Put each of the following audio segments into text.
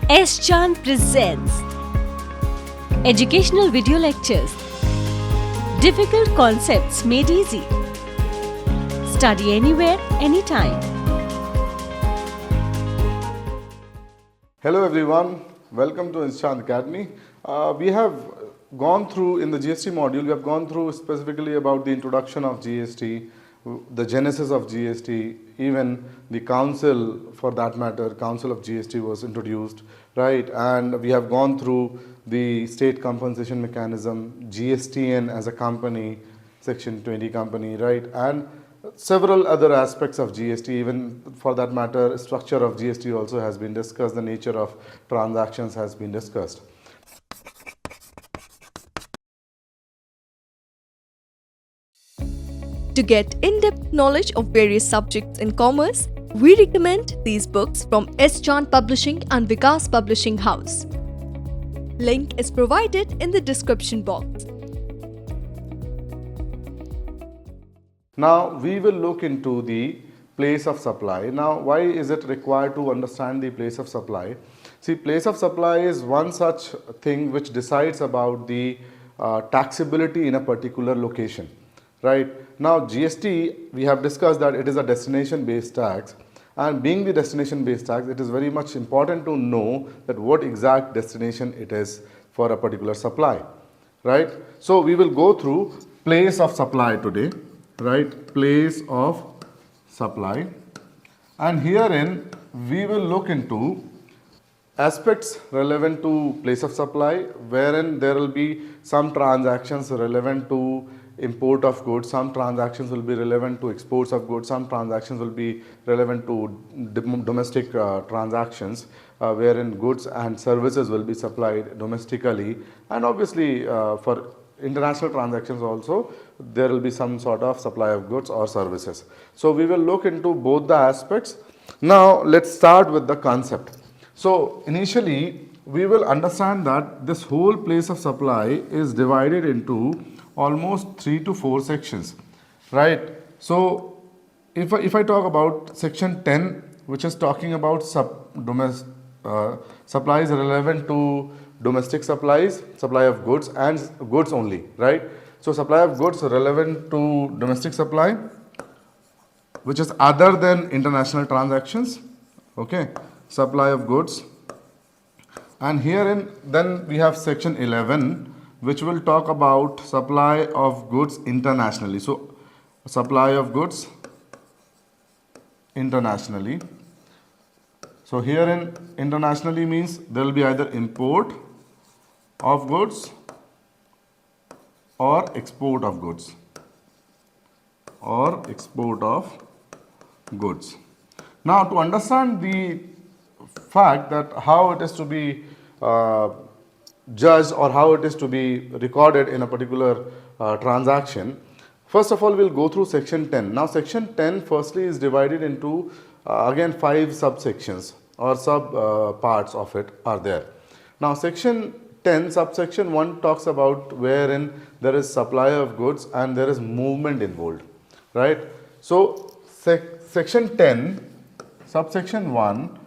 S. Chand presents Educational Video Lectures. Difficult concepts made easy. Study anywhere, anytime. Hello everyone, welcome to S. Chand Academy. We have gone through in the GST module, we have gone through specifically about the introduction of GST, the genesis of GST, even the council for that matter, council of GST was introduced, right? And we have gone through the state compensation mechanism, GSTN as a company, section 20 company, right? And several other aspects of GST, even for that matter, structure of GST also has been discussed, the nature of transactions has been discussed. To get in-depth knowledge of various subjects in commerce, we recommend these books from S. Chand Publishing and Vikas Publishing House. Link is provided in the description box. Now we will look into the place of supply. Now why is it required to understand the place of supply? See, place of supply is one such thing which decides about the taxability in a particular location, right? Now GST, we have discussed that it is a destination based tax, and being the destination based tax, it is very much important to know that what exact destination it is for a particular supply, right? So we will go through place of supply today, right? Place of supply, and herein we will look into aspects relevant to place of supply, wherein there will be some transactions relevant to import of goods, some transactions will be relevant to exports of goods, some transactions will be relevant to domestic transactions, wherein goods and services will be supplied domestically, and obviously for international transactions also there will be some sort of supply of goods or services. So we will look into both the aspects. Now let's start with the concept. So initially we will understand that this whole place of supply is divided into almost 3 to 4 sections, right? So if I talk about section 10, which is talking about supplies relevant to domestic supplies, supply of goods and goods only, right? So supply of goods relevant to domestic supply, which is other than international transactions, okay? Supply of goods. And herein then we have section 11, which will talk about supply of goods internationally. So supply of goods internationally. So herein internationally means there will be either import of goods or export of goods or export of goods. Now to understand the fact that how it is to be judged or how it is to be recorded in a particular transaction, first of all we'll go through section 10. Now section 10 firstly is divided into again 5 subsections or sub parts of it are there. Now section 10 subsection 1 talks about wherein there is supply of goods and there is movement involved, right? So section 10 subsection 1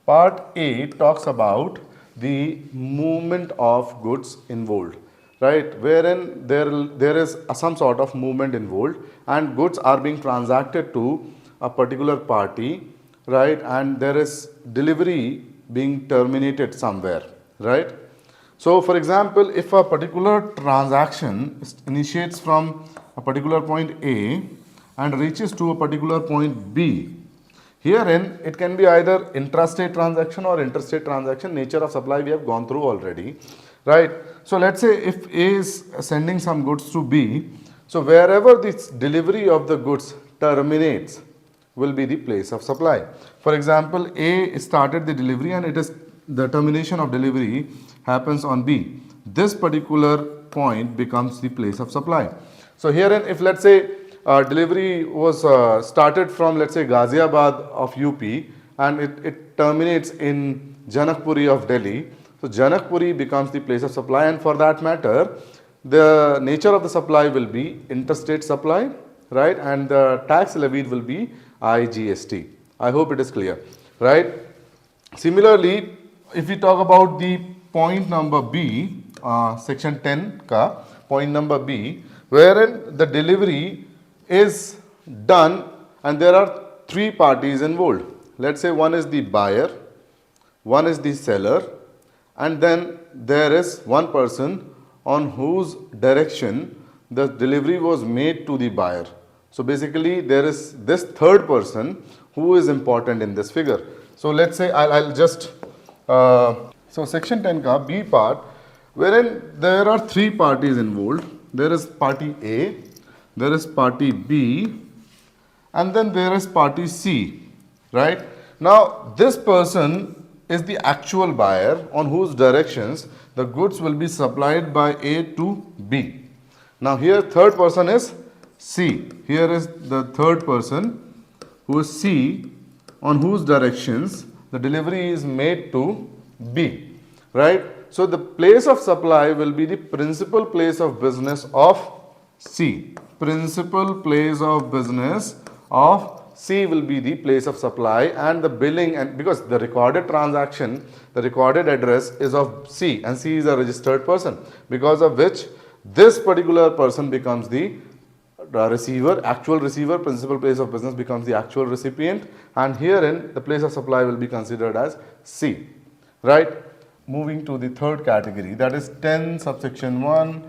part A talks about the movement of goods involved, right? Wherein there is some sort of movement involved and goods are being transacted to a particular party, right? And there is delivery being terminated somewhere, right? So for example, if a particular transaction initiates from a particular point A and reaches to a particular point B, herein it can be either intrastate transaction or interstate transaction. Nature of supply we have gone through already, right? So let's say if A is sending some goods to B, so wherever this delivery of the goods terminates will be the place of supply. For example, A started the delivery and it is the termination of delivery happens on B. This particular point becomes the place of supply. So herein if let's say delivery was started from let's say Ghaziabad of UP and it terminates in Janakpuri of Delhi. So Janakpuri becomes the place of supply, and for that matter the nature of the supply will be interstate supply, right? And the tax levied will be IGST. I hope it is clear, right? Similarly, if we talk about the point number B, section 10 का point number B, wherein the delivery is done and there are three parties involved. Let's say one is the buyer, one is the seller, and then there is one person on whose direction the delivery was made to the buyer. So basically there is this third person who is important in this figure. So let's say I'll just so section 10 ka B part, wherein there are three parties involved. There is party A, there is party B, and then there is party C, right? Now this person is the actual buyer on whose directions the goods will be supplied by A to B. Now here third person is C. Here is the third person who is C, on whose directions the delivery is made to B, right? So the place of supply will be the principal place of business of C. Principal place of business of C will be the place of supply, and the billing, and because the recorded transaction, the recorded address is of C, and C is a registered person, because of which this particular person becomes the receiver, actual receiver. Principal place of business becomes the actual recipient, and herein the place of supply will be considered as C, right? Moving to the third category, that is 10 subsection 1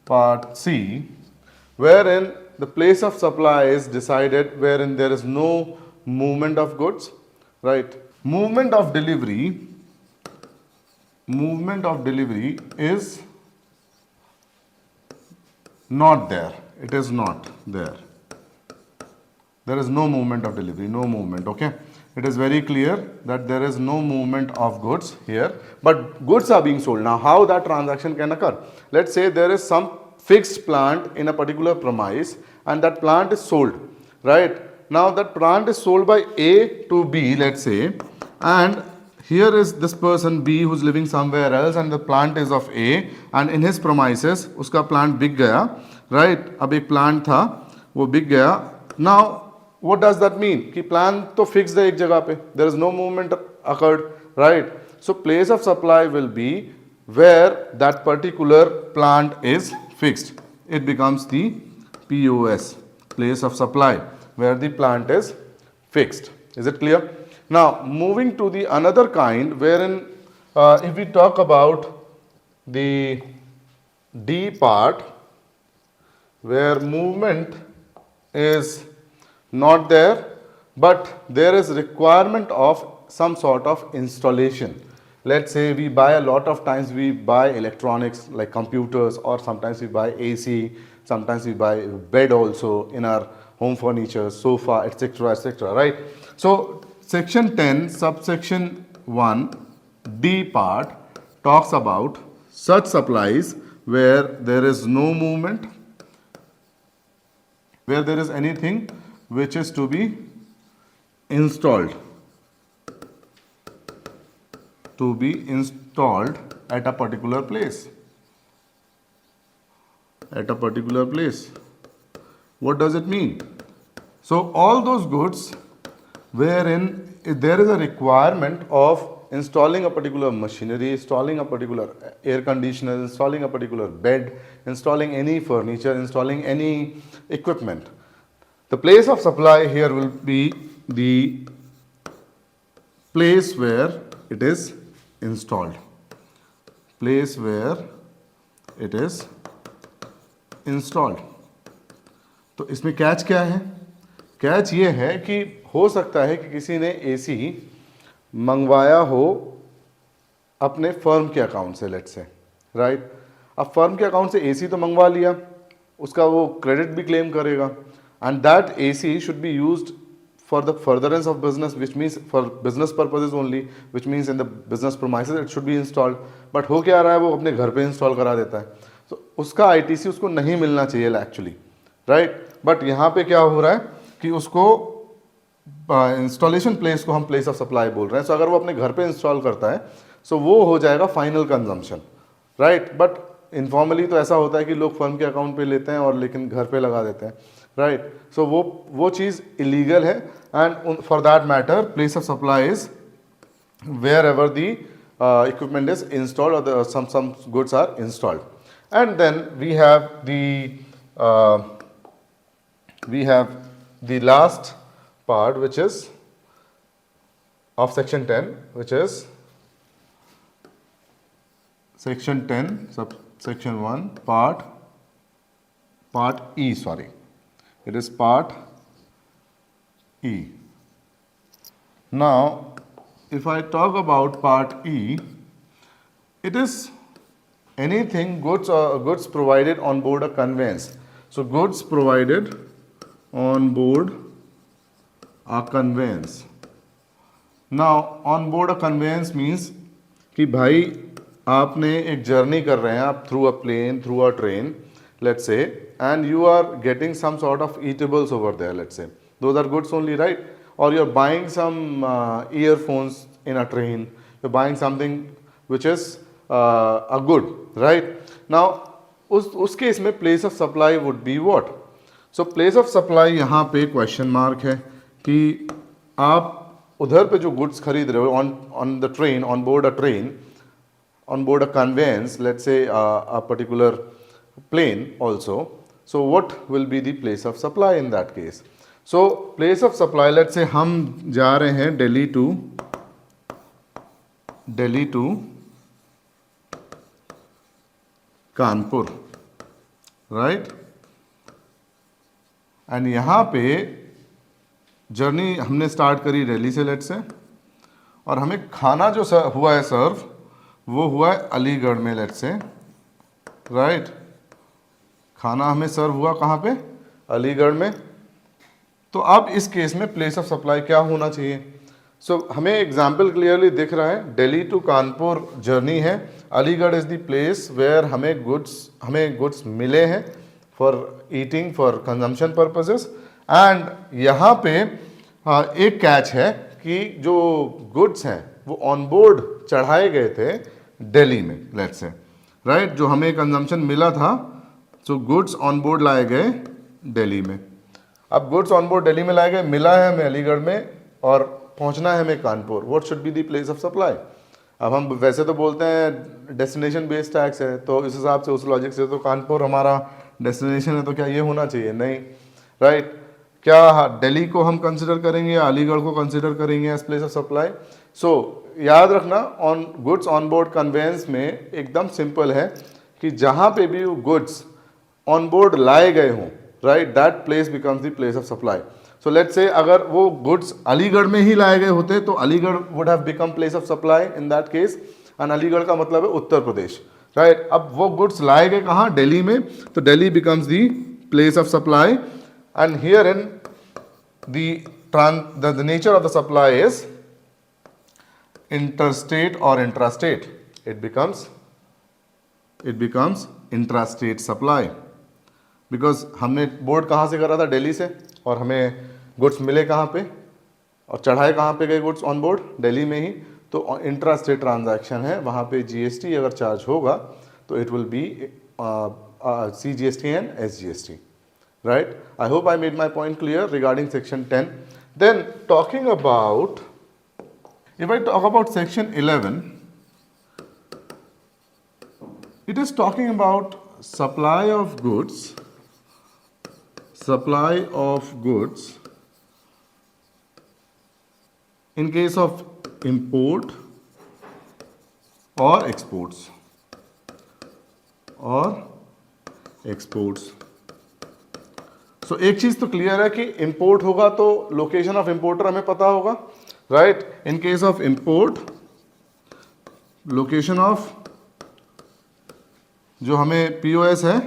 part C, wherein the place of supply is decided wherein there is no movement of goods, right? Movement of delivery is not there. It is not there. There is no movement of delivery, no movement, okay? It is very clear that there is no movement of goods here, but goods are being sold. Now, how that transaction can occur? Let's say there is some fixed plant in a particular premise and that plant is sold, right? Now, that plant is sold by A to B, let's say, and here is this person B who's living somewhere else and the plant is of A, and in his premises uska plant बिक गया, right? अब एक plant था वो बिक गया. Now what does that mean? कि plant तो fixed है एक जगह पे, there is no movement occurred, right? So place of supply will be where that particular plant is fixed. It becomes the POS, place of supply, where the plant is fixed. Is it clear? Now moving to the another kind, wherein if we talk about the D part, where movement is not there, but there is requirement of some sort of installation. Let's say we buy a lot of times, we buy electronics like computers, or sometimes we buy AC, sometimes we buy bed also in our home furniture, sofa, etc., right? So section 10 subsection 1 D part talks about such supplies where there is no movement, where there is anything which is to be installed, at a particular place. What does it mean? So all those goods wherein there is a requirement of installing a particular machinery, installing a particular air conditioner, installing a particular bed, installing any furniture, installing any equipment. The place of supply here will be the place where it is installed. Place where it is installed. तो इसमें catch क्या है? Catch ये है कि हो सकता है कि किसी ने एसी मंगवाया हो अपने फर्म के अकाउंट से, लेट्स से, राइट? अब फर्म के अकाउंट से एसी तो मंगवा लिया, उसका वो क्रेडिट भी क्लेम करेगा, and that AC should be used for the furtherance of business, which means for business purposes only, which means in the business premises it should be installed. But हो क्या रहा है, वो अपने घर पे इंस्टॉल करा देता है, तो उसका ITC उसको नहीं मिलना चाहिए एक्चुअली, राइट? बट यहाँ पे क्या हो रहा है कि उसको इंस्टॉलेशन प्लेस को हम प्लेस ऑफ सप्लाई बोल रहे हैं. सो अगर वो अपने घर पे इंस्टॉल करता है सो वो हो जाएगा final consumption, right? But informally तो ऐसा होता है कि लोग फर्म के अकाउंट पे लेते हैं और लेकिन घर पे लगा देते हैं, राइट? सो वो चीज़ इलीगल है, and for that matter place of supply is wherever the equipment is installed or some goods are installed. And then we have the last part, which is of section 10, which is section 10 subsection 1 part E, sorry, it is part E. Now if I talk about part E, it is anything goods provided on board a conveyance. So goods provided on board a conveyance. Now on board a conveyance means कि भाई आपने एक journey कर रहे हैं आप through a plane, through a train, let's say, and you are getting some sort of eatables over there, let's say. Those are goods only, right? Or you're buying some earphones in a train, you're buying something which is a good, right? Now उस case में place of supply would be what? So place of supply यहाँ पे question mark है कि आप उधर पे जो goods खरीद रहे हो on the train, on board a train, on board a conveyance, let's say a particular plane also. So what will be the place of supply in that case? So place of supply, let's say हम जा रहे हैं Delhi to Kanpur, right? And यहाँ पे journey हमने start करी दिल्ली से, let's say, और हमें खाना जो हुआ है सर्व वो हुआ है अलीगढ़ में, लेट्स से, राइट? खाना हमें सर्व हुआ कहाँ पे? अलीगढ़ में. तो अब इस केस में प्लेस ऑफ सप्लाई क्या होना चाहिए? सो हमें एग्जाम्पल क्लियरली दिख रहा है, दिल्ली टू कानपुर जर्नी है, Aligarh is the place where हमें गुड्स मिले हैं for eating, for consumption purposes. And यहाँ पे एक कैच है कि जो गुड्स हैं वो ऑन बोर्ड चढ़ाए गए थे दिल्ली में, लेट्स से, राइट? जो हमें कंजम्पशन मिला था, सो गुड्स ऑन बोर्ड लाए गए दिल्ली में. अब गुड्स ऑन बोर्ड दिल्ली में लाए गए, मिला है हमें अलीगढ़ में और पहुंचना है हमें Kanpur. What should be the place of supply? अब हम वैसे तो बोलते हैं डेस्टिनेशन बेस्ड टैक्स है, तो इस हिसाब से, उस लॉजिक से तो कानपुर हमारा डेस्टिनेशन है, तो क्या ये होना चाहिए? नहीं, राइट? क्या दिल्ली को हम कंसिडर करेंगे या अलीगढ़ को कंसिडर करेंगे as place of supply? So याद रखना, on goods on board conveyance में एकदम सिंपल है कि जहाँ पे भी गुड्स ऑन बोर्ड लाए गए हों, right, that place becomes the place of supply. So let's say अगर वो गुड्स अलीगढ़ में ही लाए गए होते तो Aligarh would have become place of supply in that case. And Aligarh का मतलब है उत्तर प्रदेश, राइट? अब वो गुड्स लाए गए कहाँ? दिल्ली में, तो Delhi becomes the place of supply. And here in the nature of the supply is interstate or intrastate. It becomes intrastate supply, because हमने बोर्ड कहाँ से करा था? दिल्ली से, और हमें गुड्स मिले कहाँ पे और चढ़ाए कहाँ पे गए गुड्स ऑन बोर्ड? दिल्ली में ही. तो इंट्रास्टेट ट्रांजैक्शन है, वहाँ पे जीएसटी अगर चार्ज होगा तो it will be CGST and SGST, right? I hope I made my point clear regarding section 10. Then talking about, if I talk about section 11, it is talking about supply of goods in case of import or exports. सो एक चीज तो clear है कि import होगा तो location of importer हमें पता होगा, right? In case of import, location of जो हमें POS है,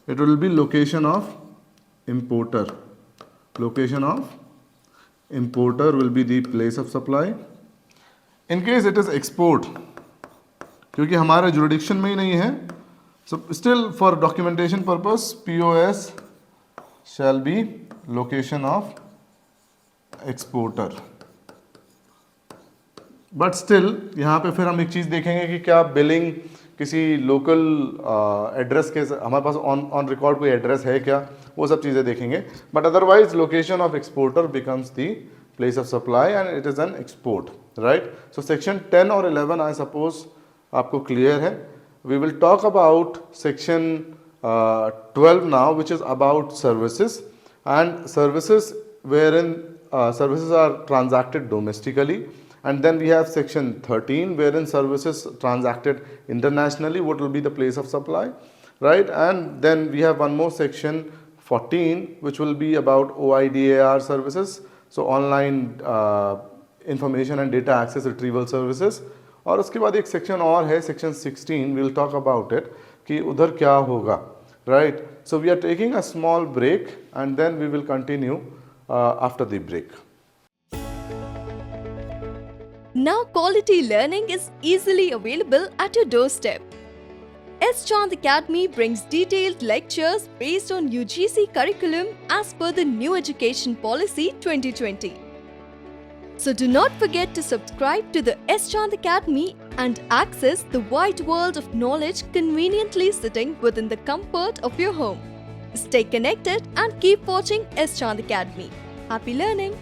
it will be location of importer. Location of importer will be the place of supply. In case it is export, क्योंकि हमारे jurisdiction में ही नहीं है, so still for documentation purpose POS shall be location of exporter. But still यहाँ पे फिर हम एक चीज़ देखेंगे कि क्या बिलिंग किसी लोकल एड्रेस के, हमारे पास ऑन रिकॉर्ड कोई एड्रेस है क्या, वो सब चीज़ें देखेंगे. But otherwise location of exporter becomes the place of supply and it is an export, right? So section 10 or 11 I suppose आपको clear है. We will talk about section 12 now, which is about services, and services wherein services are transacted domestically, and then we have section 13 wherein services transacted internationally, what will be the place of supply, right? And then we have one more section 14 which will be about OIDAR services, so online information and data access retrieval services. और उसके बाद एक section और है, section 16, we'll talk about it कि उधर क्या होगा, right? So we are taking a small break and then we will continue after the break. Now quality learning is easily available at your doorstep. S. Chand Academy brings detailed lectures based on UGC curriculum as per the New Education Policy 2020. So do not forget to subscribe to the S. Chand Academy and access the wide world of knowledge conveniently sitting within the comfort of your home. Stay connected and keep watching S. Chand Academy. Happy learning!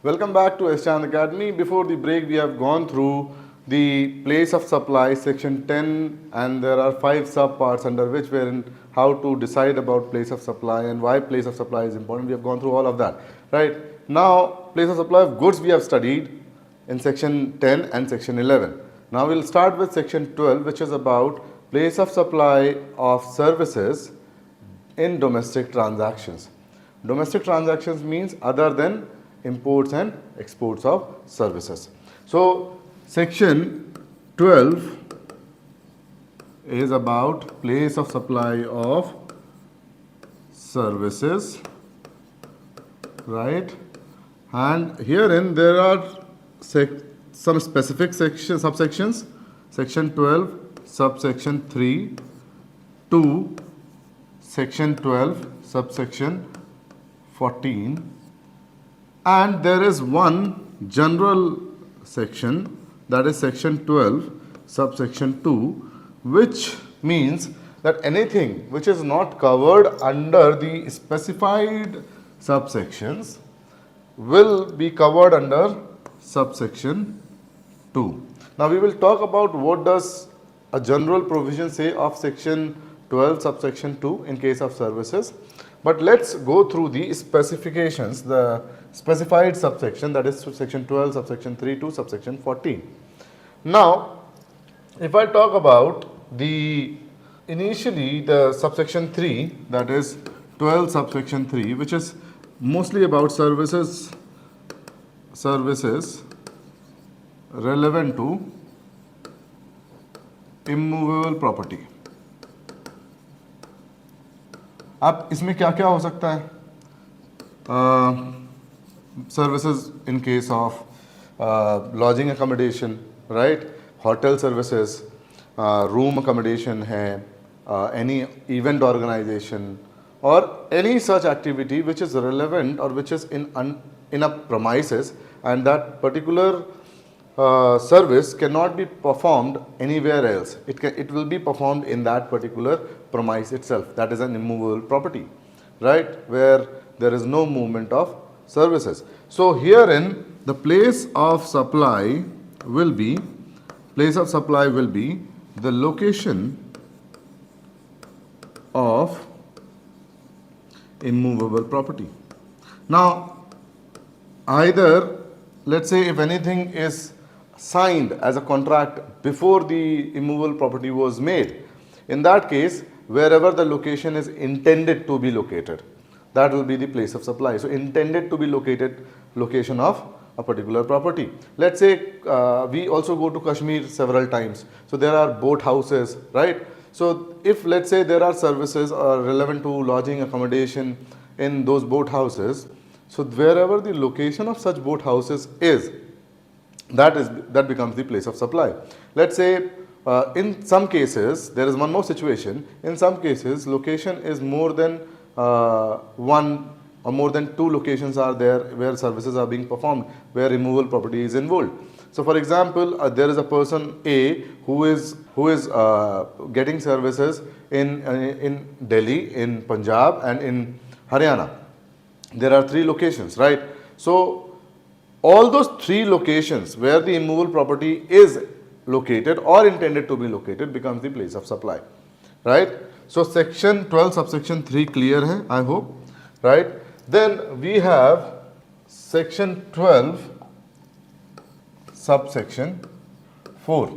Welcome back to S. Chand Academy. Before the break, we have gone through the place of supply, section 10, and there are 5 subparts under which wherein how to decide about place of supply and why place of supply is important. We have gone through all of that, right? Now, place of supply of goods we have studied in section 10 and section 11. Now, we'll start with section 12, which is about place of supply of services in domestic transactions. Domestic transactions means other than imports and exports of services. So, section 12 is about place of supply of services, right? And herein there are some specific subsections. Section 12, subsection 3 to section 12, subsection 14. And there is one general section, that is section 12, subsection 2, which means that anything which is not covered under the specified subsections will be covered under subsection 2. Now we will talk about what does a general provision say of section 12 subsection 2 in case of services. But let's go through the specifications, the specified subsection, that is section 12 subsection 3 to subsection 14. Now, if I talk about initially the subsection 3, that is 12 subsection 3, which is mostly about services relevant to immovable property. अब इसमें क्या क्या हो सकता है? Services in case of lodging accommodation, right? Hotel services, room accommodation है, any event organization, or any such activity which is relevant or which is in a premises, and that particular service cannot be performed anywhere else. It will be performed in that particular premise itself. That is an immovable property, right? Where there is no movement of services. So herein the place of supply will be the location of immovable property. Now, either let's say if anything is signed as a contract before the immovable property was made, in that case, wherever the location is intended to be located, that will be the place of supply. So, intended to be located location of a particular property. Let's say we also go to Kashmir several times. So, there are boat houses, right? So, if let's say there are services relevant to lodging accommodation in those boat houses, so wherever the location of such boat houses is, that becomes the place of supply. Let's say in some cases, there is one more situation. In some cases, location is more than one or more than two locations are there where services are being performed, where removal property is involved. So, for example, there is a person A who is getting services in Delhi, in Punjab, and in Haryana. there are three locations, right? So all those three locations where the immovable property is located or intended to be located becomes the place of supply, right? So section 12 subsection 3 clear hai, I hope, right? Then we have section 12 subsection 4.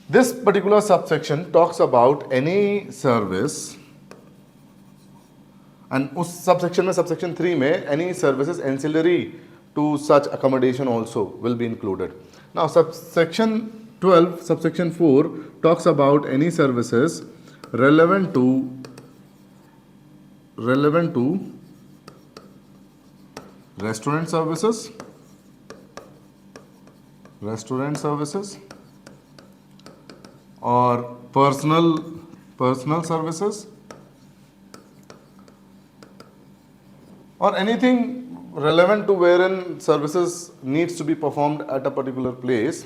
This particular subsection talks about any service, and उस subsection में subsection 3 में any services ancillary to such accommodation also will be included. Now subsection 12 subsection 4 talks about any services relevant to restaurant services or personal services or anything relevant to wherein services needs to be performed at a particular place.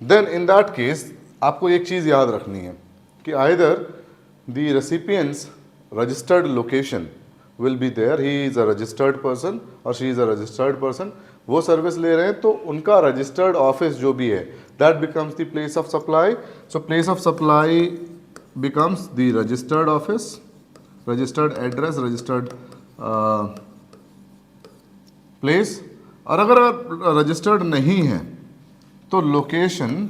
Then in that case आपको एक चीज़ याद रखनी है कि either the recipient's registered location will be there, he is a registered person or she is a registered person, वो service ले रहे हैं तो उनका रजिस्टर्ड ऑफिस जो भी है that becomes the place of supply. So place of supply becomes the registered office, registered address, registered place. और अगर रजिस्टर्ड नहीं है तो location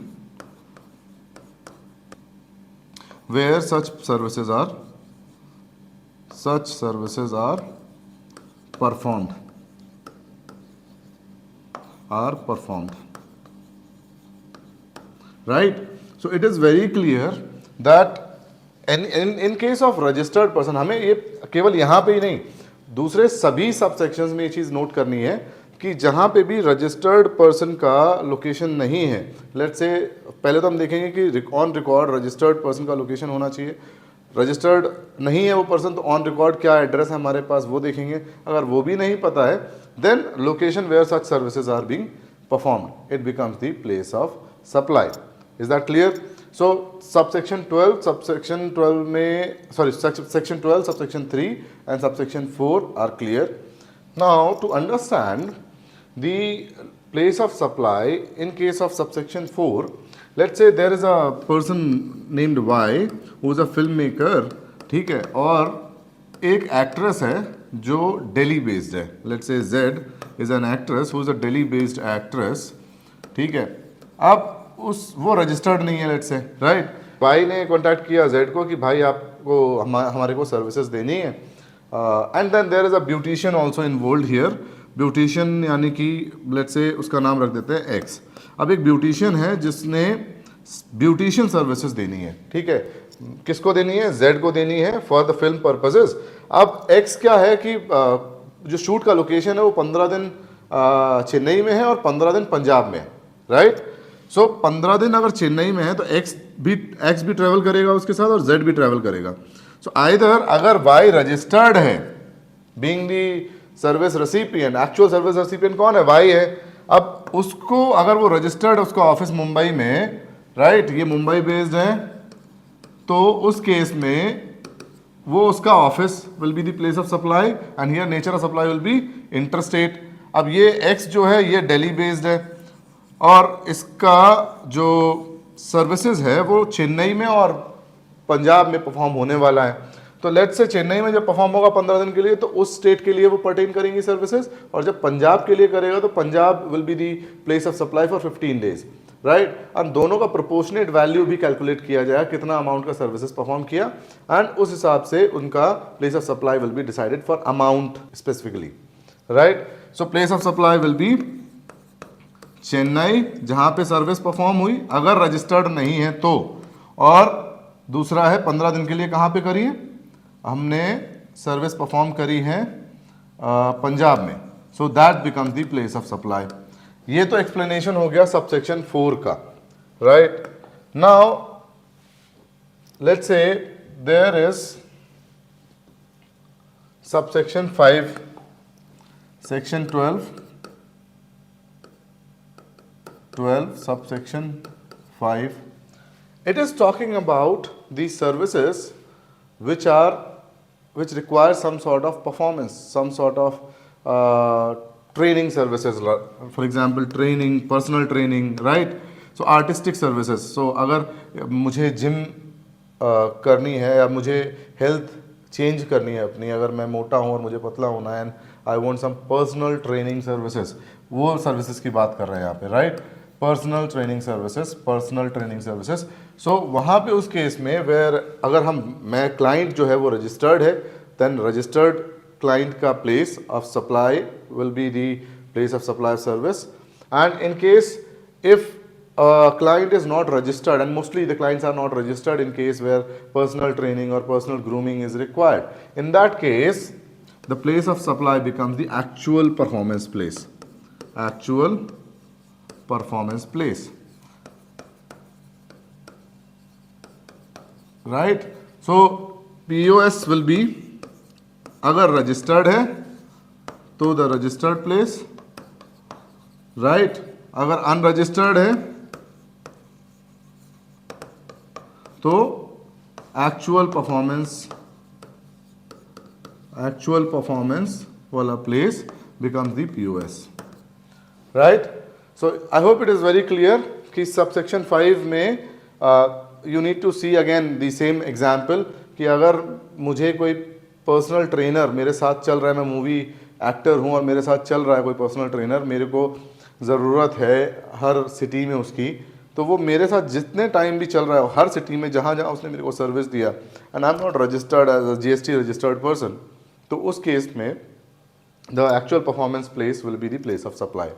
where such services are performed right? So it is very clear that in case of registered person, हमें ये केवल यहाँ पे ही नहीं दूसरे सभी सबसेक्शंस में ये चीज़ नोट करनी है कि जहाँ पे भी रजिस्टर्ड पर्सन का लोकेशन नहीं है, लेट्स से पहले तो हम देखेंगे कि ऑन रिकॉर्ड रजिस्टर्ड पर्सन का लोकेशन होना चाहिए. रजिस्टर्ड नहीं है वो पर्सन तो ऑन रिकॉर्ड क्या एड्रेस है हमारे पास वो देखेंगे. अगर वो भी नहीं पता है then location where such services are being performed, it becomes the place of supply. Is that clear? So subsection 12 subsection 12 में section 12 subsection 3 and subsection 4 are clear. Now to understand the place of supply in case of subsection 4, let's say there is a person named Y who is a filmmaker, ठीक है, और एक actress है जो Delhi based है. Let's say Z is an actress who is a Delhi based actress, ठीक है. अब वो रजिस्टर्ड नहीं है लेट्स से, राइट. भाई ने कांटेक्ट किया Z को कि भाई आपको हमारे को सर्विसेज देनी है. And then there is a beautician also involved here. Beautician यानी कि लेट्स से उसका नाम रख देते हैं X. अब एक ब्यूटिशियन है जिसने ब्यूटिशियन सर्विसेज देनी है, ठीक है. किसको देनी है? Z को देनी है फॉर द फिल्म पर्पसेस. अब X क्या है कि जो शूट का लोकेशन है वो 15 दिन चेन्नई में है और 15 दिन पंजाब में है, राइट. सो 15 दिन अगर चेन्नई में है तो X भी ट्रेवल करेगा उसके साथ और Z भी ट्रेवल करेगा. सो आइदर अगर Y रजिस्टर्ड है बीइंग दी service recipient, actual service recipient कौन है? Y है. अब उसको अगर वो रजिस्टर्ड है उसका ऑफिस मुंबई में, राइट, ये मुंबई बेस्ड है, तो उस केस में वो उसका office will be the place of supply and here nature of supply will B interstate. अब ये X जो है ये दिल्ली बेस्ड है और इसका जो सर्विसेज है वो चेन्नई में और पंजाब में परफॉर्म होने वाला है. तो लेट्स से चेन्नई में जब परफॉर्म होगा 15 दिन के लिए तो उस स्टेट के लिए वो पर्टेन करेंगी सर्विसेज, और जब पंजाब के लिए करेगा तो Punjab will be the place of supply for 15 days, right. और दोनों का प्रोपोर्शनेट वैल्यू भी कैलकुलेट किया जाएगा कितना अमाउंट का सर्विसेज परफॉर्म किया, एंड उस हिसाब से उनका place of supply will be decided for amount specifically, right. So place of supply will B Chennai जहां पे सर्विस परफॉर्म हुई अगर रजिस्टर्ड नहीं है तो, और दूसरा है 15 दिन के लिए कहां पे करी है? हमने सर्विस परफॉर्म करी है पंजाब में. So that becomes the place of supply. ये तो एक्सप्लेनेशन हो गया सबसेक्शन 4 का, right. Now let's say there is subsection 5, section 12 subsection 5. It is talking about the services which which requires some sort of performance, some sort of training services, for example training, personal training, right? So artistic services. So अगर मुझे gym करनी है या मुझे health change करनी है अपनी, अगर मैं मोटा हूँ और मुझे पतला होना है and I want some personal training services, वो सर्विसेज की बात कर रहे हैं यहाँ पे, right? Personal training services. So वहाँ पे उस केस में वेयर अगर मैं क्लाइंट जो है वो रजिस्टर्ड है, देन रजिस्टर्ड क्लाइंट का place of supply will be the place of supply service. And in case if client is not registered, and mostly the clients are not registered in case where personal training or personal grooming is required, in that case the place of supply becomes the actual performance place. Right? So POS will be, अगर registered है तो the registered place, right? अगर unregistered है तो actual performance वाला place becomes the POS, right? So I hope it is very clear कि subsection 5 में you need to see again the same example कि अगर मुझे कोई पर्सनल ट्रेनर मेरे साथ चल रहा है, मैं मूवी एक्टर हूँ और मेरे साथ चल रहा है कोई पर्सनल ट्रेनर, मेरे को ज़रूरत है हर सिटी में उसकी, तो वो मेरे साथ जितने टाइम भी चल रहा है हर सिटी में जहाँ जहाँ उसने मेरे को सर्विस दिया, and I am not registered as a GST registered person, तो उस केस में the actual performance place will be the place of supply,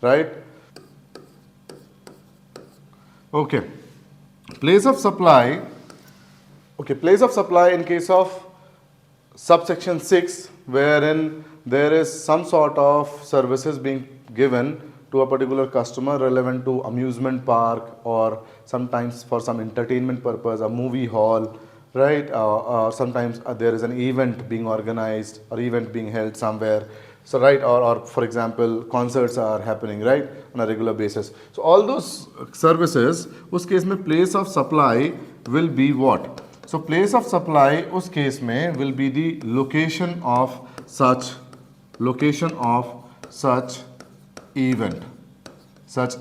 right? Okay, place of supply. Okay, place of supply in case of subsection 6 wherein there is some sort of services being given to a particular customer relevant to amusement park or sometimes for some entertainment purpose, a movie hall, right? Sometimes there is an event being organized or event being held somewhere, so right, or for example concerts are happening, right, on a regular basis. So all those services, उस case में place of supply will be what? So place of supply उस case में will be the location of such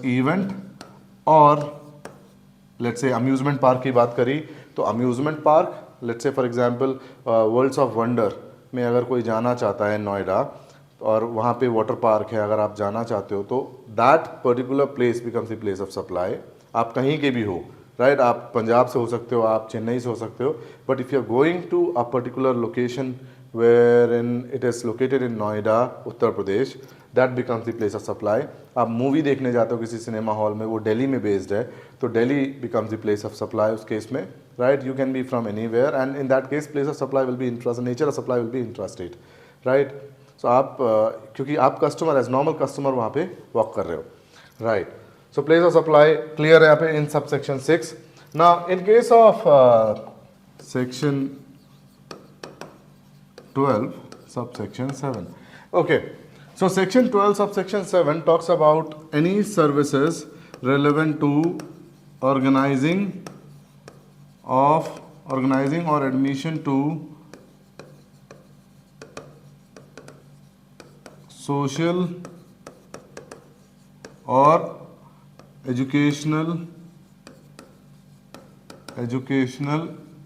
event, or let's say amusement park की बात करी तो amusement park, let's say for example Worlds of Wonder में अगर कोई जाना चाहता है नोएडा और वहाँ पे वाटर पार्क है, अगर आप जाना चाहते हो तो that particular place becomes the place of supply. आप कहीं के भी हो, राइट? आप पंजाब से हो सकते हो, आप चेन्नई से हो सकते हो, but if you are going to a particular location wherein it is located in Noida, Uttar Pradesh, that becomes the place of supply. आप मूवी देखने जाते हो किसी सिनेमा हॉल में, वो दिल्ली में बेस्ड है, तो Delhi becomes the place of supply उस केस में, right? You can be from anywhere and in that case place of supply will be intra, nature of supply will be intrastate, right? So आप क्योंकि आप customer as normal customer वहाँ पे walk कर रहे हो, right? So place of supply clear है यहाँ पे in subsection 6. Now in case of section 12 subsection 7. Okay, so section 12 subsection 7 talks about any services relevant to organizing or admission to social or educational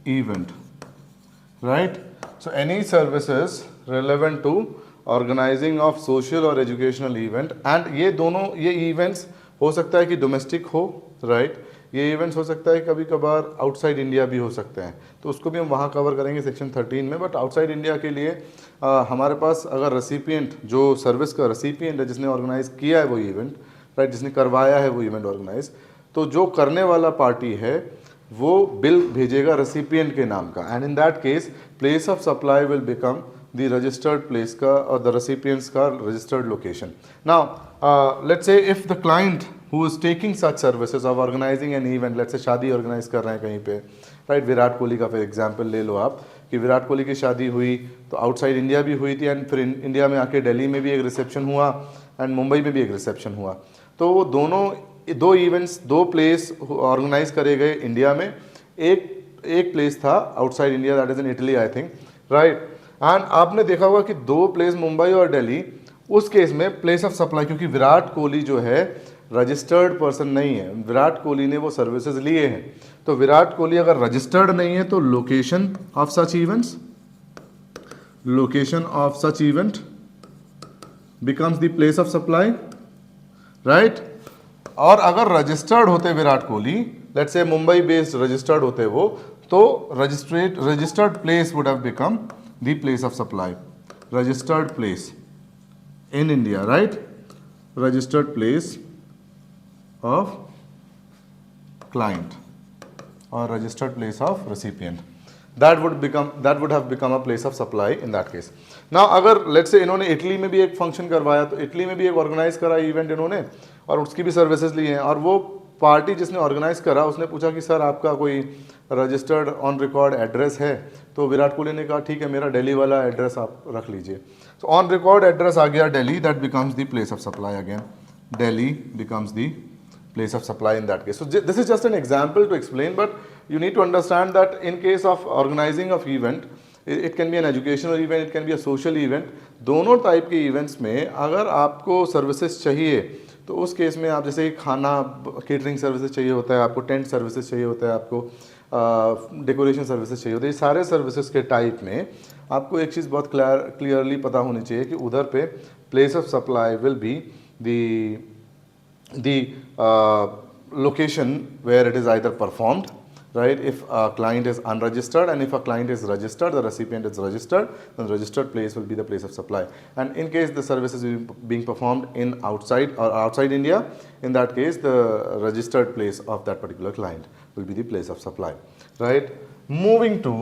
event, right? So any services relevant to organizing of social or educational event, and ये दोनों ये events हो सकता है कि domestic हो, right? ये events हो सकता है कभी कभार आउटसाइड इंडिया भी हो सकते हैं, तो उसको भी हम वहाँ कवर करेंगे सेक्शन 13 में. बट आउटसाइड इंडिया के लिए हमारे पास अगर रेसिपिएंट, जो सर्विस का रेसिपिएंट है, जिसने ऑर्गेनाइज किया है वो इवेंट, राइट, जिसने करवाया है वो इवेंट ऑर्गेनाइज, तो जो करने वाला पार्टी है वो बिल भेजेगा रेसिपिएंट के नाम का, and in that case place of supply will become the registered place का और द रेसिपिएंट्स का registered location. Now let's say if the client who is taking such services of organising an event, let's say शादी organise कर रहे हैं कहीं पे, right? Virat Kohli का फिर एग्जाम्पल ले लो आप कि विराट कोहली की शादी हुई तो आउटसाइड इंडिया भी हुई थी, एंड फिर इंडिया में आके दिल्ली में भी एक रिसेप्शन हुआ एंड मुंबई में भी एक रिसेप्शन हुआ. तो वो दो इवेंट्स, दो प्लेस ऑर्गेनाइज करे गए इंडिया में. एक प्लेस था outside India, that is in Italy I think, right. And आपने देखा होगा कि दो प्लेस मुंबई और दिल्ली, उस केस में प्लेस ऑफ सप्लाई, क्योंकि विराट कोहली जो है रजिस्टर्ड पर्सन नहीं है, विराट कोहली ने वो सर्विसेज लिए हैं, तो विराट कोहली अगर रजिस्टर्ड नहीं है तो location of such events, location of such event becomes the place of supply, right. और अगर रजिस्टर्ड होते Virat Kohli, let's say Mumbai based registered होते वो, तो registered place would have become the place of supply, registered place in India, right? Registered place of client or registered place of recipient. That would have become a place of supply in that case. Now अगर let's say इन्होंने Italy में भी एक function करवाया, तो Italy में भी एक ऑर्गेनाइज करा इवेंट इन्होंने और उसकी भी सर्विसेज ली हैं, और वो पार्टी जिसने ऑर्गेनाइज करा उसने पूछा कि सर आपका कोई रजिस्टर्ड ऑन रिकॉर्ड एड्रेस है, तो विराट कोहली ने कहा ठीक है मेरा दिल्ली वाला एड्रेस आप रख लीजिए। So on record address आ गया Delhi, that becomes the place of supply again. Delhi becomes the place of supply in that case. So this is just an example to explain, but you need to understand that in case of organizing of event, it can be an educational event, it can be a social event. दोनों type के events में अगर आपको services चाहिए, तो उस case में आप जैसे खाना केटरिंग सर्विसेज चाहिए होता है, आपको टेंट सर्विसेज चाहिए होता है, आपको डेकोरेशन सर्विसेज चाहिए होती है, सारे सर्विसेज के टाइप में आपको एक चीज़ बहुत क्लियरली पता होनी चाहिए कि उधर पे place of supply will be the location where it is either performed, right? If a client is unregistered and if a client is registered, the recipient is registered, then the registered place will be the place of supply. And in case the service is being performed in outside India, in that case the registered place of that particular client will be the place of supply, right? Moving to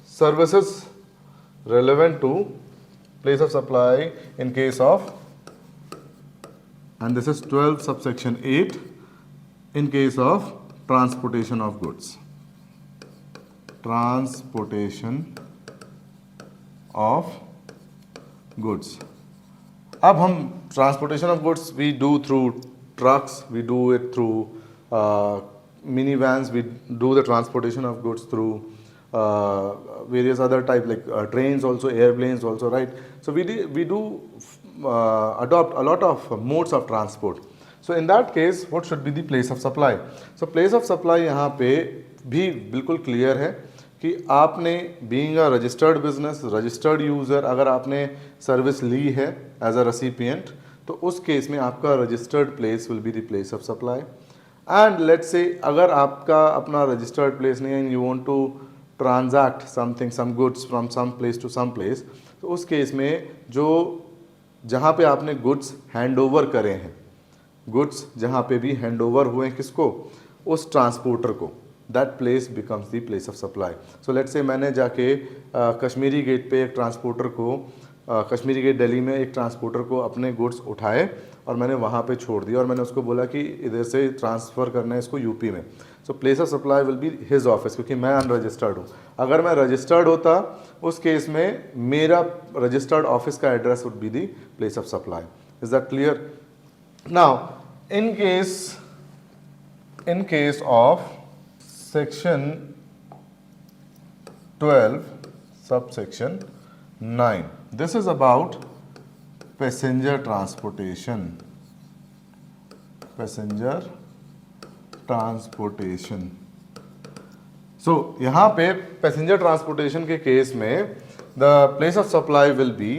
services relevant to place of supply in case of, and this is 12 subsection 8, in case of transportation of goods, transportation of goods. अब हम transportation of goods we do through trucks, we do it through minivans, we do the transportation of goods through various other type like trains also, airplanes also, right? So we do adopt a lot of modes of transport. So in that case, what should be the place of supply? So place of supply यहाँ पे भी बिल्कुल clear है कि आपने being a registered business, registered user, अगर आपने service ली है as a recipient, तो उस केस में आपका registered place will be the place of supply. And let's say अगर आपका अपना registered place नहीं है and you want to transact something, some goods from some place to some place, तो उस केस में जो जहाँ पे आपने goods hand over करे हैं, गुड्स जहाँ पे भी हैंड ओवर हुए किसको, उस ट्रांसपोर्टर को, that place becomes the place of supply. So let's say मैंने जाके कश्मीरी गेट पे एक ट्रांसपोर्टर को, कश्मीरी गेट दिल्ली में एक ट्रांसपोर्टर को अपने गुड्स उठाए और मैंने वहाँ पे छोड़ दिया और मैंने उसको बोला कि इधर से ट्रांसफ़र करना है इसको यूपी में. So place of supply will be his office, क्योंकि मैं अनरजिस्टर्ड हूँ. अगर मैं रजिस्टर्ड होता उस केस में मेरा रजिस्टर्ड ऑफिस का address would be the place of supply. Is that clear? Now, in case of section 12, subsection 9, this is about passenger transportation. Passenger transportation. So, यहाँ पे passenger transportation के केस में the place of supply will be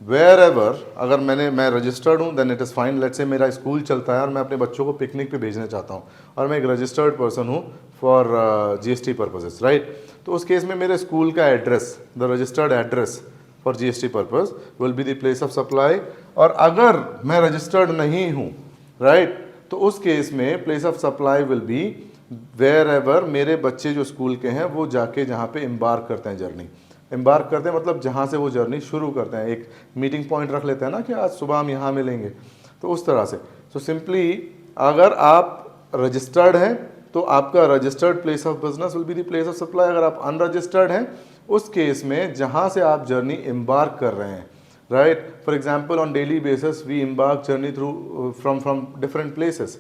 wherever. अगर मैं registered हूँ then it is fine. Let's say मेरा school चलता है और मैं अपने बच्चों को पिकनिक पे भेजना चाहता हूँ और मैं एक रजिस्टर्ड पर्सन हूँ फॉर जीएसटी पर्पसेस, राइट? तो उस केस में मेरे स्कूल का address, the registered address for GST purpose will be the place of supply. और अगर मैं रजिस्टर्ड नहीं हूँ, राइट, तो उस केस में place of supply will be wherever मेरे बच्चे जो स्कूल के हैं वो जाके जहाँ पे एम्बार्क करते हैं, जर्नी एम्बार्क करते हैं, मतलब जहाँ से वो जर्नी शुरू करते हैं. एक मीटिंग पॉइंट रख लेते हैं ना कि आज सुबह हम यहाँ मिलेंगे, तो उस तरह से. सो सिंपली अगर आप रजिस्टर्ड हैं तो आपका registered place of business will be the place of supply. अगर आप अनरजिस्टर्ड हैं उस केस में जहाँ से आप जर्नी एम्बार्क कर रहे हैं, right? For example on daily basis we embark journey through from different places,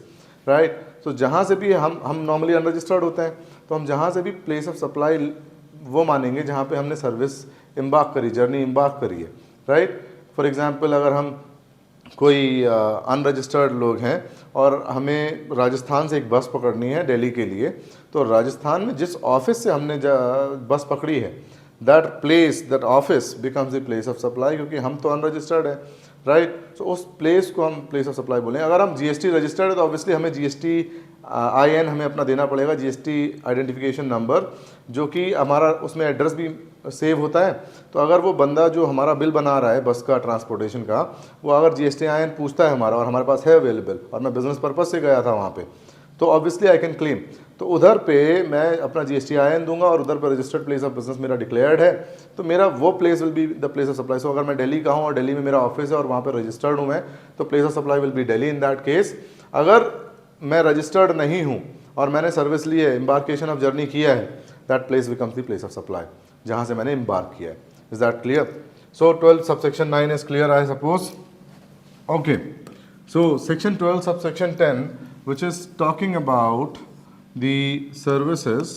right? So जहाँ से भी हम नॉर्मली अनरजिस्टर्ड होते हैं, तो हम जहाँ से भी प्लेस ऑफ सप्लाई वो मानेंगे जहाँ पे हमने सर्विस इम्बार्क करी, जर्नी इम्बार्क करी है, राइट। फॉर एग्जांपल अगर हम कोई अनरजिस्टर्ड लोग हैं और हमें राजस्थान से एक बस पकड़नी है दिल्ली के लिए, तो राजस्थान में जिस ऑफिस से हमने बस पकड़ी है, that place, that office becomes the place of supply, क्योंकि हम तो अनरजिस्टर्ड है, राइट। सो उस प्लेस को हम प्लेस ऑफ सप्लाई बोलें। अगर हम जीएसटी रजिस्टर्ड है तो ऑब्वियसली हमें जीएसटी IN हमें अपना देना पड़ेगा, जीएसटी आइडेंटिफिकेशन नंबर, जो कि हमारा उसमें एड्रेस भी सेव होता है। तो अगर वो बंदा जो हमारा बिल बना रहा है बस का, ट्रांसपोर्टेशन का, वो अगर जीएसटी IN पूछता है हमारा और हमारे पास है अवेलेबल और मैं बिजनेस पर्पज से गया था वहाँ पे, तो ऑब्वियसली आई कैन क्लेम। तो उधर पे मैं अपना जीएसटी IN दूंगा और उधर पर रजिस्टर्ड प्लेस ऑफ बिजनेस मेरा डिक्लेयर्ड है, तो मेरा वो place will be the place of supply. So अगर मैं दिल्ली का हूँ और दिल्ली में मेरा ऑफिस है और वहाँ पर रजिस्टर्ड हूँ मैं, तो place of supply will B Delhi in that case. अगर मैं रजिस्टर्ड नहीं हूँ और मैंने सर्विस ली है, एम्बार्केशन ऑफ जर्नी किया है, that place becomes the place of supply, जहाँ से मैंने एम्बार्क किया है। Is that clear? So 12 subsection 9 is clear, I suppose. Okay, so section 12 subsection 10 which is talking about the services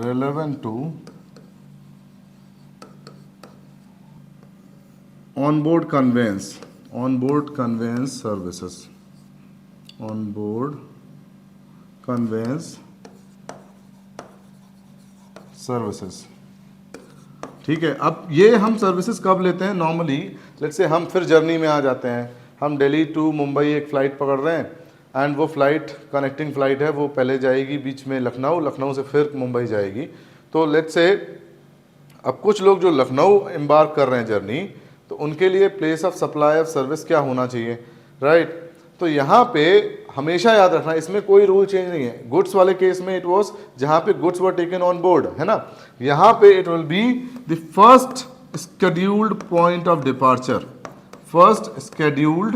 relevant to onboard conveyance services, onboard conveyance services। ठीक है, अब ये हम सर्विसेज कब लेते हैं? नॉर्मली लेट्स से हम फिर जर्नी में आ जाते हैं, हम दिल्ली टू मुंबई एक फ़्लाइट पकड़ रहे हैं एंड वो फ़्लाइट कनेक्टिंग फ़्लाइट है, वो पहले जाएगी बीच में लखनऊ, लखनऊ से फिर मुंबई जाएगी। तो लेट्स से अब कुछ लोग जो लखनऊ एम्बार्क कर रहे हैं जर्नी, तो उनके लिए place of supply of service क्या होना चाहिए, राइट। तो यहाँ पे हमेशा याद रखना, इसमें कोई रूल चेंज नहीं है। गुड्स वाले केस में इट वॉज जहाँ पे goods were taken on board, है ना, यहाँ पे it will be the first scheduled point of departure, first scheduled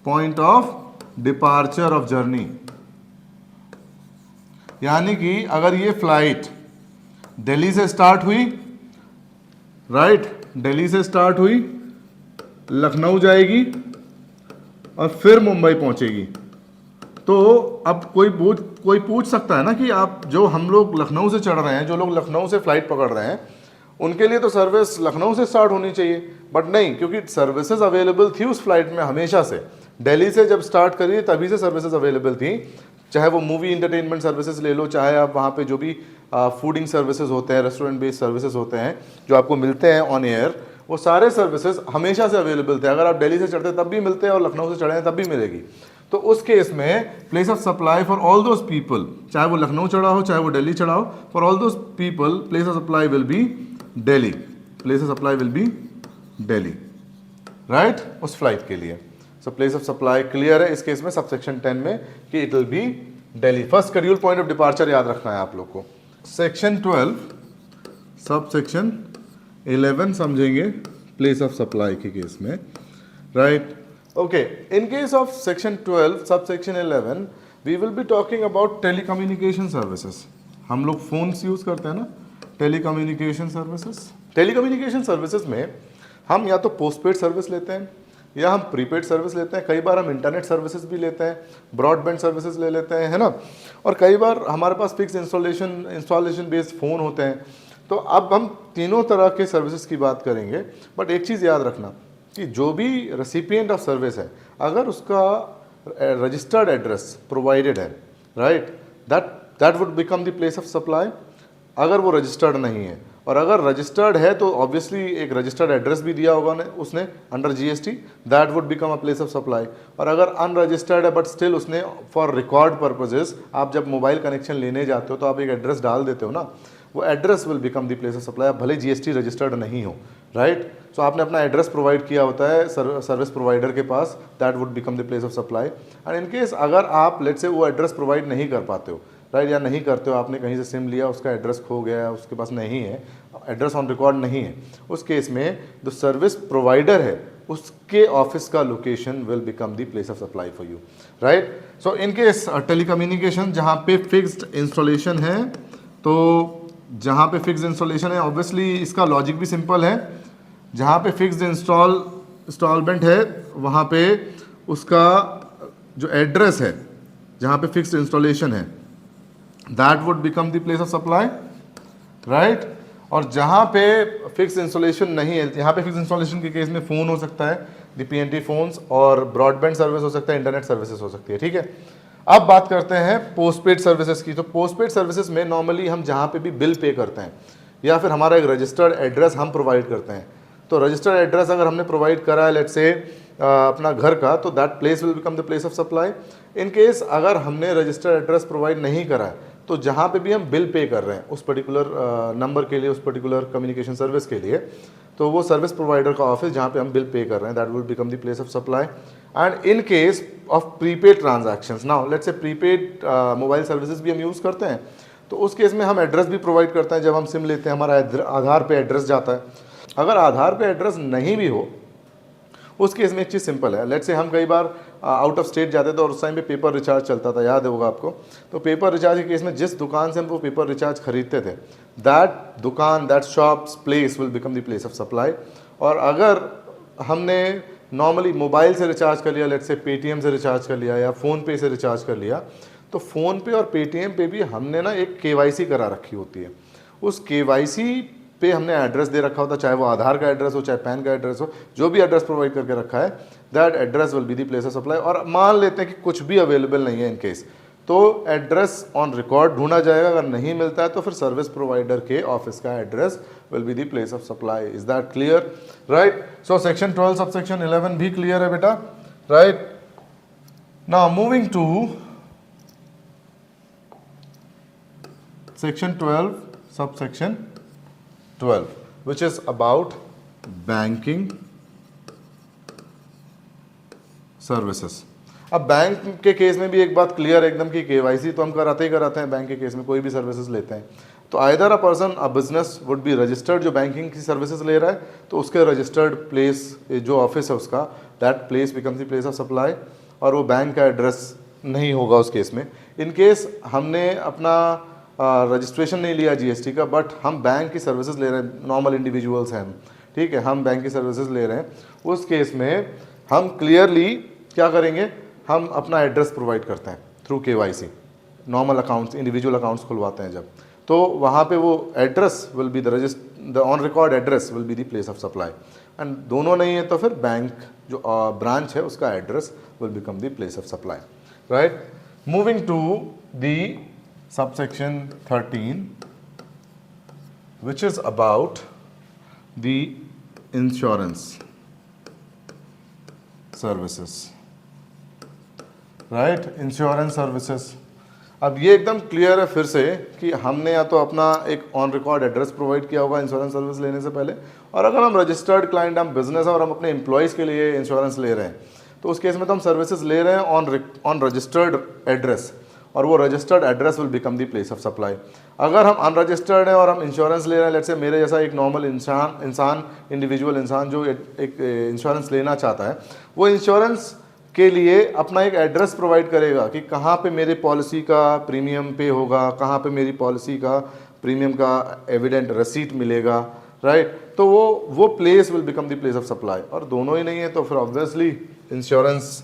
point of departure of journey. यानी कि अगर ये फ्लाइट दिल्ली से स्टार्ट हुई, राइट, दिल्ली से स्टार्ट हुई, लखनऊ जाएगी और फिर मुंबई पहुंचेगी, तो अब कोई पूछ सकता है ना कि आप जो हम लोग लखनऊ से चढ़ रहे हैं, जो लोग लखनऊ से फ्लाइट पकड़ रहे हैं, उनके लिए तो सर्विस लखनऊ से स्टार्ट होनी चाहिए, बट नहीं, क्योंकि सर्विसेज अवेलेबल थी उस फ्लाइट में हमेशा से। दिल्ली से जब स्टार्ट करी तभी से सर्विसेज अवेलेबल थी, चाहे वो मूवी इंटरटेनमेंट सर्विसेज ले लो, चाहे आप वहाँ पे जो भी फूडिंग सर्विसेज होते हैं, रेस्टोरेंट बेस्ड सर्विसेज होते हैं जो आपको मिलते हैं ऑन एयर, वो सारे सर्विसेज हमेशा से अवेलेबल थे। अगर आप दिल्ली से चढ़ते तब भी मिलते हैं और लखनऊ से चढ़े हैं तब भी मिलेगी। तो उस केस में place of supply for all those people, चाहे वो लखनऊ चढ़ा हो चाहे वो दिल्ली चढ़ा हो, for all those people place of supply will B Delhi, place of supply will B Delhi, right, उस फ्लाइट के लिए। So place of supply clear है इस केस में सबसेक्शन 10 में कि it will be Delhi. First schedule point of departure याद रखना है आप लोग को। सेक्शन 12 सबसेक्शन 11 समझेंगे प्लेस ऑफ सप्लाई के केस में, right. Okay, in case of section 12 subsection 11 we will be talking about telecommunication services. हम लोग फोन्स यूज करते हैं ना, टेलीकम्युनिकेशन सर्विसेज। टेलीकम्युनिकेशन सर्विसेज में हम या तो पोस्टपेड सर्विस लेते हैं या हम प्रीपेड सर्विस लेते हैं, कई बार हम इंटरनेट सर्विसेज भी लेते हैं, ब्रॉडबैंड सर्विसेज ले लेते हैं, है ना, और कई बार हमारे पास फिक्स इंस्टॉलेशन बेस्ड फ़ोन होते हैं। तो अब हम तीनों तरह के सर्विसेज की बात करेंगे, बट एक चीज़ याद रखना कि जो भी रेसिपिएंट ऑफ सर्विस है, अगर उसका रजिस्टर्ड एड्रेस प्रोवाइडेड है, right, that would become the place of supply. अगर वो रजिस्टर्ड नहीं है, और अगर रजिस्टर्ड है तो ऑब्वियसली एक रजिस्टर्ड एड्रेस भी दिया होगा उसने under GST, that would become a place of supply. और अगर अनरजिस्टर्ड है बट स्टिल उसने फॉर रिकॉर्ड पर्पजेज, आप जब मोबाइल कनेक्शन लेने जाते हो तो आप एक एड्रेस डाल देते हो ना, वो address will become the place of supply, भले जीएसटी रजिस्टर्ड नहीं हो, राइट। सो आपने अपना एड्रेस प्रोवाइड किया होता है सर्विस प्रोवाइडर के पास, that would become the place of supply. And in case अगर आप लेट्स से वो एड्रेस प्रोवाइड नहीं कर पाते हो, राइट, या नहीं करते हो, आपने कहीं से सिम लिया, उसका एड्रेस खो गया, उसके पास नहीं है, एड्रेस ऑन रिकॉर्ड नहीं है, उस केस में जो सर्विस प्रोवाइडर है उसके ऑफिस का location will become the place of supply for you, right. So in case telecommunication जहाँ पे फिक्स्ड इंस्टॉलेशन है, तो जहाँ पे फिक्स्ड इंस्टॉलेशन है ऑब्वियसली इसका लॉजिक भी सिंपल है, जहाँ पे फिक्स्ड इंस्टॉलमेंट है वहाँ पे उसका जो एड्रेस है, जहाँ पे फिक्स्ड इंस्टॉलेशन है that would become the place of supply, right. और जहाँ पे फिक्स इंस्टॉलेशन नहीं है, यहाँ पे फिक्स इंस्टॉलेशन के केस में फ़ोन हो सकता है, दी PNT फोन्स, और ब्रॉडबैंड सर्विस हो सकता है, इंटरनेट सर्विसेज हो सकती है, ठीक है। अब बात करते हैं पोस्टपेड सर्विसेज की। तो पोस्टपेड सर्विसेज में नॉर्मली हम जहाँ पे भी बिल पे करते हैं या फिर हमारा एक रजिस्टर्ड एड्रेस हम प्रोवाइड करते हैं, तो रजिस्टर्ड एड्रेस अगर हमने प्रोवाइड करा है लेट्स से अपना घर का, तो that place will become the place of supply. In case अगर हमने रजिस्टर्ड एड्रेस प्रोवाइड नहीं करा है, तो जहाँ पे भी हम बिल पे कर रहे हैं उस पर्टिकुलर नंबर के लिए, उस पर्टिकुलर कम्युनिकेशन सर्विस के लिए, तो वो सर्विस प्रोवाइडर का ऑफिस जहाँ पे हम बिल पे कर रहे हैं, that will become the place of supply. And in case of prepaid transactions, now let's से प्रीपेड मोबाइल सर्विसेज भी हम यूज़ करते हैं, तो उस केस में हम एड्रेस भी प्रोवाइड करते हैं। जब हम सिम लेते हैं हमारा आधार पे एड्रेस जाता है, अगर आधार पे एड्रेस नहीं भी हो उस केस में एक चीज़ सिंपल है। लेट्स से हम कई बार आउट ऑफ स्टेट जाते थे और उस टाइम पे पेपर रिचार्ज चलता था, याद होगा आपको। तो पेपर रिचार्ज के केस में जिस दुकान से हम वो पेपर रिचार्ज खरीदते थे, दैट दुकान, that shops place will become the place of supply. और अगर हमने नॉर्मली मोबाइल से रिचार्ज कर लिया, लेट्स से पेटीएम से रिचार्ज कर लिया या फ़ोन पे से रिचार्ज कर लिया, तो फ़ोन पे और पेटीएम पे भी हमने ना एक KYC करा रखी होती है। उस KYC पे हमने एड्रेस दे रखा होता, चाहे वो आधार का एड्रेस हो, चाहे पैन का एड्रेस हो, जो भी एड्रेस प्रोवाइड करके रखा है, that address will be the place of supply. और मान लेते हैं कि कुछ भी अवेलेबल नहीं है इन केस, तो एड्रेस ऑन रिकॉर्ड ढूंढा जाएगा। अगर नहीं मिलता है तो फिर सर्विस प्रोवाइडर के ऑफिस का address will be the place of supply. Is that clear, right. So section 12 subsection 11 भी क्लियर है बेटा, right. Now moving to section 12 subsection 12 which is about banking services। अब बैंक के case में भी एक बात क्लियर एकदम कि KYC तो हम कराते ही कराते हैं बैंक के केस में, कोई भी सर्विसेज लेते हैं तो either a person a business would be registered, जो बैंकिंग की सर्विसेज ले रहा है तो उसके रजिस्टर्ड प्लेस जो ऑफिस है उसका, that place becomes the place of supply, और वो बैंक का एड्रेस नहीं होगा उस केस में। इन केस हमने अपना रजिस्ट्रेशन नहीं लिया GST का, बट हम बैंक की सर्विसेज ले रहे हैं, नॉर्मल इंडिविजुअल्स हैं हम, ठीक है, हम बैंक की सर्विसेज ले रहे हैं, उस केस में हम क्लियरली क्या करेंगे, हम अपना एड्रेस प्रोवाइड करते हैं through KYC। Normal accounts, individual accounts खुलवाते हैं जब, तो वहाँ पे वो address will be the on record address will be the place of supply. And दोनों नहीं है तो फिर बैंक जो ब्रांच है उसका address will become the place of supply, right. Moving to the subsection 13 which is about the insurance services, right। insurance services, अब ये एकदम क्लियर है फिर से कि हमने या तो अपना एक ऑन रिकॉर्ड एड्रेस प्रोवाइड किया होगा इंश्योरेंस सर्विस लेने से पहले, और अगर हम रजिस्टर्ड क्लाइंट, हम बिजनेस है और हम अपने एम्प्लॉयज़ के लिए इंश्योरेंस ले रहे हैं, तो उस केस में तो हम सर्विसेज ले रहे हैं ऑन रजिस्टर्ड एड्रेस, और वो registered address will become the place of supply. अगर हम अनरजिस्टर्ड हैं और हम इंश्योरेंस ले रहे हैं, लेट्स से मेरे जैसा एक नॉर्मल इंडिविजुअल इंसान जो एक इंश्योरेंस लेना चाहता है, वो इंश्योरेंस के लिए अपना एक एड्रेस प्रोवाइड करेगा कि कहाँ पे मेरे पॉलिसी का प्रीमियम पे होगा, कहाँ पे मेरी पॉलिसी का प्रीमियम का एविडेंट रसीट मिलेगा, राइट। तो वो place will become the place of supply. और दोनों ही नहीं है तो फिर ऑब्वियसली इंश्योरेंस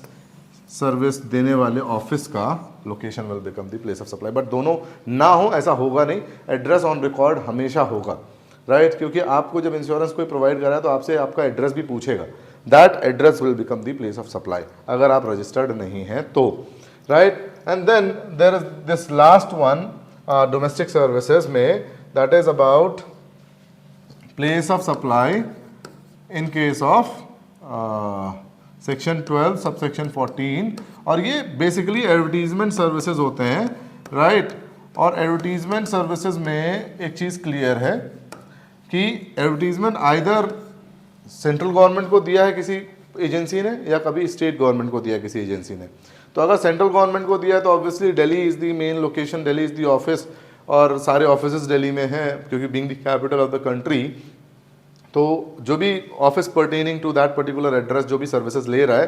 सर्विस देने वाले ऑफिस का location will become the place of supply. But दोनों ना हो ऐसा होगा नहीं, एड्रेस ऑन रिकॉर्ड हमेशा होगा, राइट। क्योंकि आपको जब इंश्योरेंस कोई प्रोवाइड करा है तो आपसे आपका एड्रेस भी पूछेगा, that address will become the place of supply अगर आप रजिस्टर्ड नहीं हैं तो, right. And then there is this last one domestic services में, that is about place of supply in case of section 12 subsection 14, और ये बेसिकली एडवर्टीजमेंट सर्विसेज होते हैं, राइट। और एडवर्टीजमेंट सर्विसेज में एक चीज़ क्लियर है कि एडवर्टीजमेंट आइदर सेंट्रल गवर्नमेंट को दिया है किसी एजेंसी ने या कभी स्टेट गवर्नमेंट को दिया है किसी एजेंसी ने। तो अगर सेंट्रल गवर्नमेंट को दिया है तो obviously Delhi is the main location, Delhi is the office, और सारे ऑफिस दिल्ली में हैं क्योंकि being the capital of the country, तो जो भी office pertaining to that particular address जो भी सर्विसेज ले रहा है,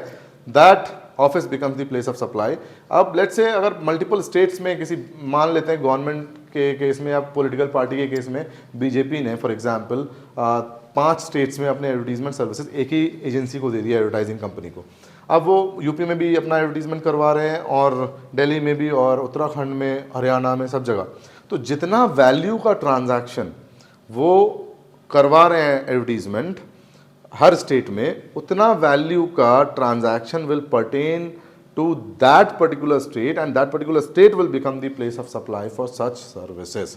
that office becomes the place of supply. अब लेट्स से अगर मल्टीपल स्टेट्स में किसी, मान लेते हैं गवर्नमेंट के केस में या पॉलिटिकल पार्टी के केस में बीजेपी ने फॉर एग्जांपल 5 स्टेट्स में अपने एडवर्टीजमेंट सर्विसेज एक ही एजेंसी को दे दिया, एडवर्टाइजिंग कंपनी को। अब वो यूपी में भी अपना एडवर्टीजमेंट करवा रहे हैं और दिल्ली में भी और उत्तराखंड में, हरियाणा में, सब जगह। तो जितना वैल्यू का ट्रांजैक्शन वो करवा रहे हैं एडवर्टीजमेंट हर स्टेट में, उतना वैल्यू का transaction will pertain to that particular state, and that particular state will become the place of supply for such services.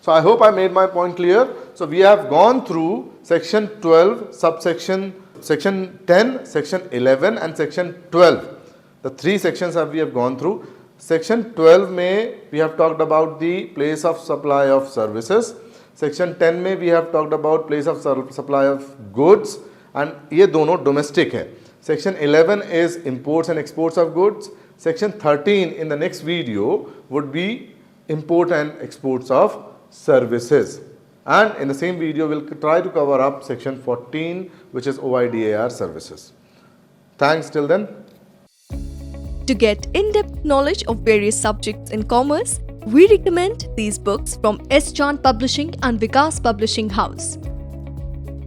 So I hope I made my point clear. So we have gone through section 12, section 10, section 11 and section 12. The 3 sections we have gone through. Section 12 में we have talked about the place of supply of services. Section 10 में we have talked about place of supply of goods, and ये दोनों domestic है. Section 11 is imports and exports of goods. Section 13 in the next video would be import and exports of services. And in the same video, we'll try to cover up section 14, which is OIDAR services. Thanks till then. To get in-depth knowledge of various subjects in commerce, we recommend these books from S. Chand Publishing and Vikas Publishing House.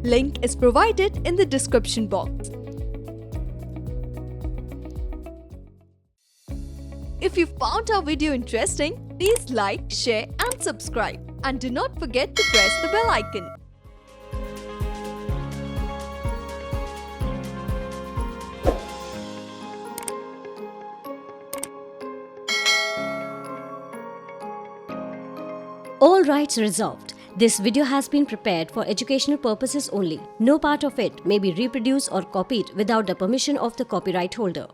Link is provided in the description box. If you found our video interesting, please like, share and subscribe. And do not forget to press the bell icon. All rights reserved. This video has been prepared for educational purposes only. No part of it may be reproduced or copied without the permission of the copyright holder.